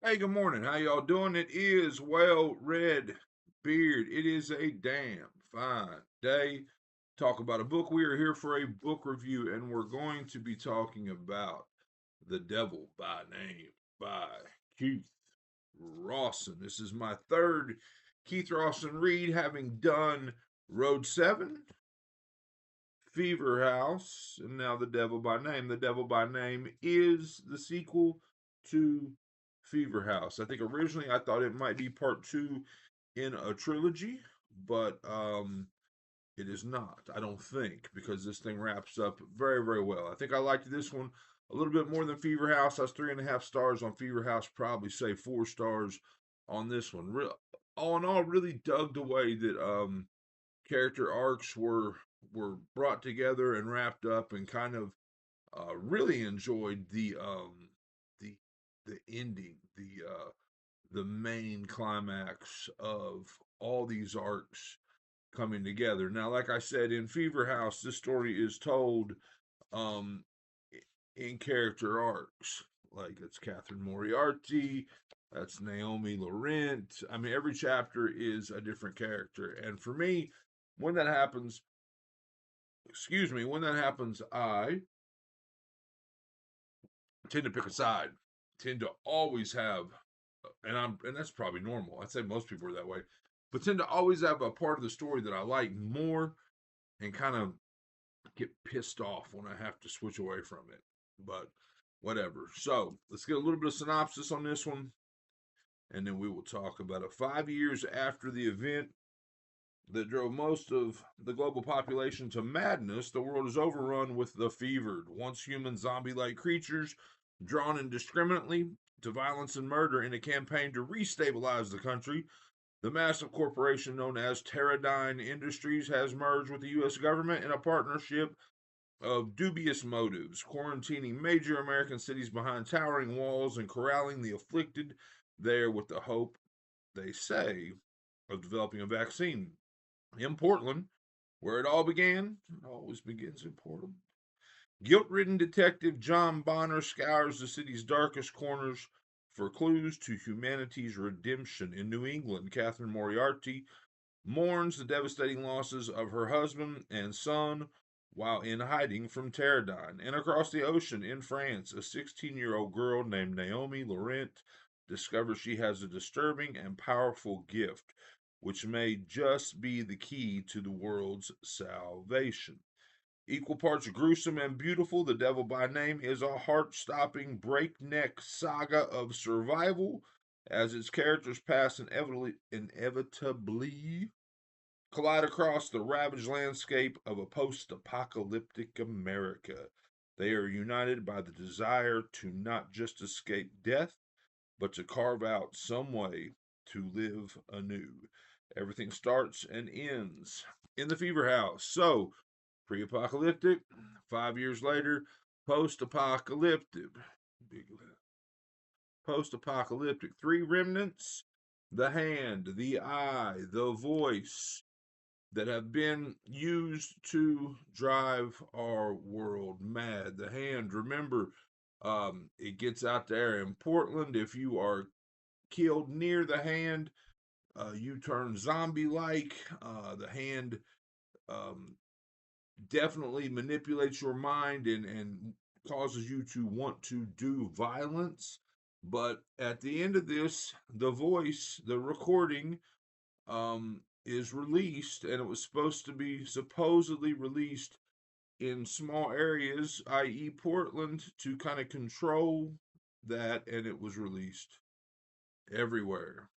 Hey, good morning. How y'all doing? It is Red Beard. It is a damn fine day. Talk about a book. We are here for a book review, and we're going to be talking about The Devil by Name by Keith Rosson. This is my third Keith Rosson read, having done Road 7, Fever House, and now The Devil by Name. The Devil by Name is the sequel to Fever House. I think originally I thought it might be part two in a trilogy, but it is not. I don't think because this thing wraps up very, very well. I think I liked this one a little bit more than Fever House. I was 3.5 stars on Fever House. Probably say 4 stars on this one. All in all, really dug the way that character arcs were brought together and wrapped up, and kind of really enjoyed the the ending, the main climax of all these arcs coming together. Now, like I said, in Fever House, this story is told um in character arcs. Like it's Catherine Moriarty, that's Naomi Laurent. I mean, every chapter is a different character. And for me, when that happens, when that happens, I tend to pick a side. Tend to always have, and that's probably normal. I'd say most people are that way, but tend to always have a part of the story that I like more, and kind of get pissed off when I have to switch away from it. But whatever. So let's get a little bit of synopsis on this one, and then we will talk about it. 5 years after the event that drove most of the global population to madness, the world is overrun with the fevered, once human zombie like creatures drawn indiscriminately to violence and murder in a campaign to restabilize the country. The massive corporation known as Teradyne Industries has merged with the U.S. government in a partnership of dubious motives, quarantining major American cities behind towering walls and corralling the afflicted there with the hope, they say, of developing a vaccine. In Portland, where it all began, it always begins in Portland. Guilt ridden detective John Bonner scours the city's darkest corners for clues to humanity's redemption. In New England, Catherine Moriarty mourns the devastating losses of her husband and son while in hiding from Teradyne. And across the ocean in France, a 16-year-old girl named Naomi Laurent discovers she has a disturbing and powerful gift, which may just be the key to the world's salvation. Equal parts gruesome and beautiful, The Devil by Name is a heart stopping, breakneck saga of survival as its characters pass inevitably collide across the ravaged landscape of a post apocalyptic America. They are united by the desire to not just escape death, but to carve out some way to live anew. Everything starts and ends in the Fever House. So, pre apocalyptic, 5 years later, post apocalyptic. Post apocalyptic. Three remnants: the hand, the eye, the voice, that have been used to drive our world mad. The hand, remember, it gets out there in Portland. If you are killed near the hand, you turn zombie like. The hand um, definitely manipulates your mind and causes you to want to do violence. But at the end of this, the voice, the recording, is released, and it was supposed to be supposedly released in small areas, i.e., Portland, to kind of control that, and it was released everywhere.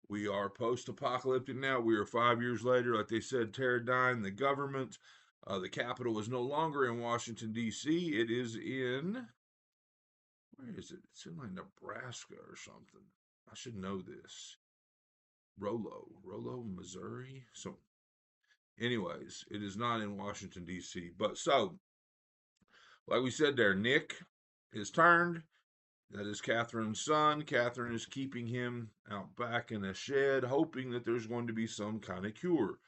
We are post apocalyptic now. We are 5 years later. Like they said, Teradyne, the government, the capital is no longer in Washington, D.C. It is in, where is it? It's in like Nebraska or something. I should know this. Rollo, Missouri. So, anyways, it is not in Washington, D.C. But so, like we said there, Nick is turned. That is Catherine's son. Catherine is keeping him out back in a shed, hoping that there's going to be some kind of cure.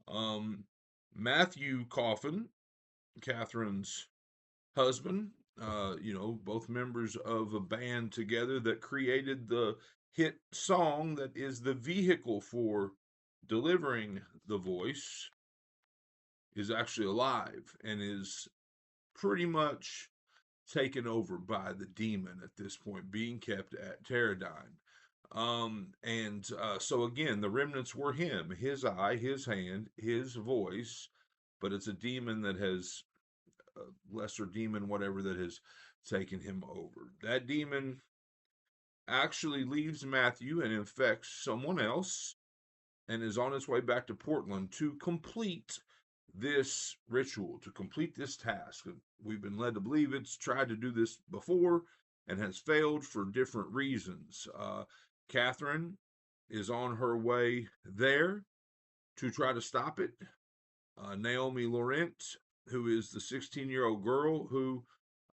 Um, Matthew Coffin, Catherine's husband, both members of a band together that created the hit song that is the vehicle for delivering the voice, is actually alive and is pretty much taken over by the demon at this point, being kept at Pterodine. And so again, the remnants were him, his eye, his hand, his voice, but it's a demon that has a lesser demon, whatever, that has taken him over. That demon actually leaves Matthew and infects someone else and is on its way back to Portland to complete this ritual, to complete this task. We've been led to believe it's tried to do this before and has failed for different reasons. Catherine is on her way there to try to stop it. Naomi Laurent, who is the 16-year-old girl who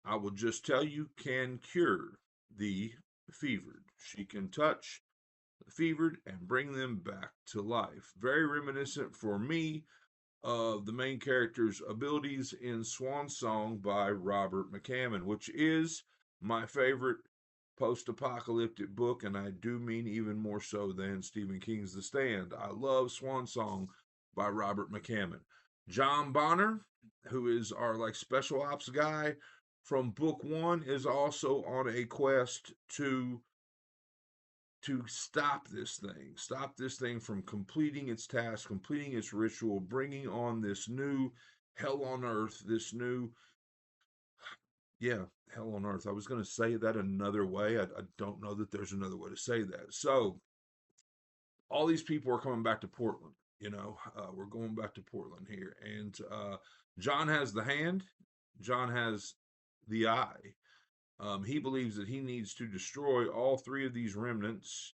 I will just tell you can cure the fevered. She can touch the fevered and bring them back to life. Very reminiscent for me of the main character's abilities in Swan Song by Robert McCammon, which is my favorite post apocalyptic book, and I do mean even more so than Stephen King's The Stand. I love Swan Song by Robert McCammon. John Bonner, who is our like special ops guy from book one, is also on a quest to stop this thing from completing its task, completing its ritual, bringing on this new hell on earth, this new, yeah, hell on earth. I was going to say that another way. I don't know that there's another way to say that. So, all these people are coming back to Portland. We're going back to Portland here. And John has the hand, John has the eye. He believes that he needs to destroy all three of these remnants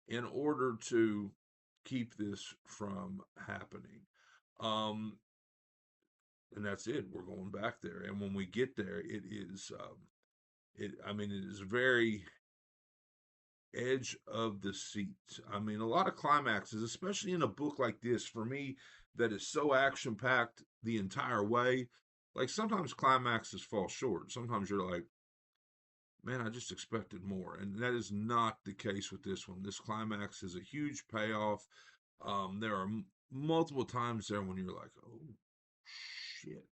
in order to keep this from happening. Um, and that's it. We're going back there, and when we get there, it is it is very edge of the seat. I mean, a lot of climaxes, especially in a book like this, for me, that is so action packed the entire way. Like sometimes climaxes fall short. Sometimes you're like, man, I just expected more. And that is not the case with this one. This climax is a huge payoff. There are multiple times there when you're like, oh, shit.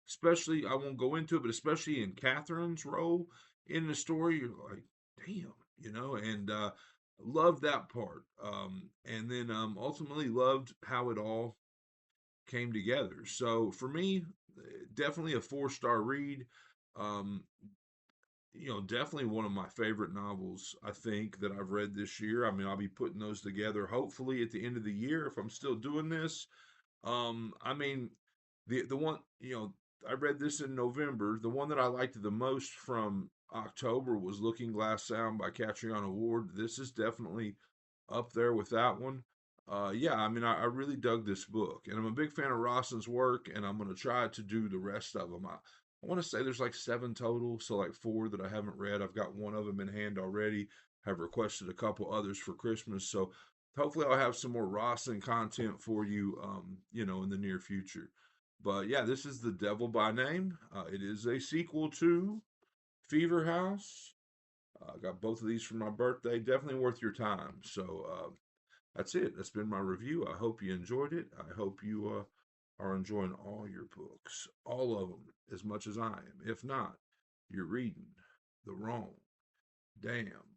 Especially, I won't go into it, but especially in Catherine's role in the story, you're like, damn, and loved that part. And then ultimately loved how it all came together. So for me, definitely a 4-star read. Um, definitely one of my favorite novels, I think, that I've read this year. I mean, I'll be putting those together hopefully at the end of the year if I'm still doing this. I mean, the one, I read this in November. The one that I liked the most from October was Looking Glass Sound by Catriona Ward. This is definitely up there with that one. Yeah, I mean, I really dug this book, and I'm a big fan of Rosson's work, and I'm going to try to do the rest of them. I want to say there's like 7 total, so like 4 that I haven't read. I've got one of them in hand already. Have requested a couple others for Christmas, so hopefully I'll have some more Rosson content for you, in the near future. But yeah, this is The Devil by Name. It is a sequel to Fever House. I got both of these for my birthday. Definitely worth your time. So that's it. That's been my review. I hope you enjoyed it. I hope you are enjoying all your books, all of them, as much as I am. If not, you're reading the wrong damn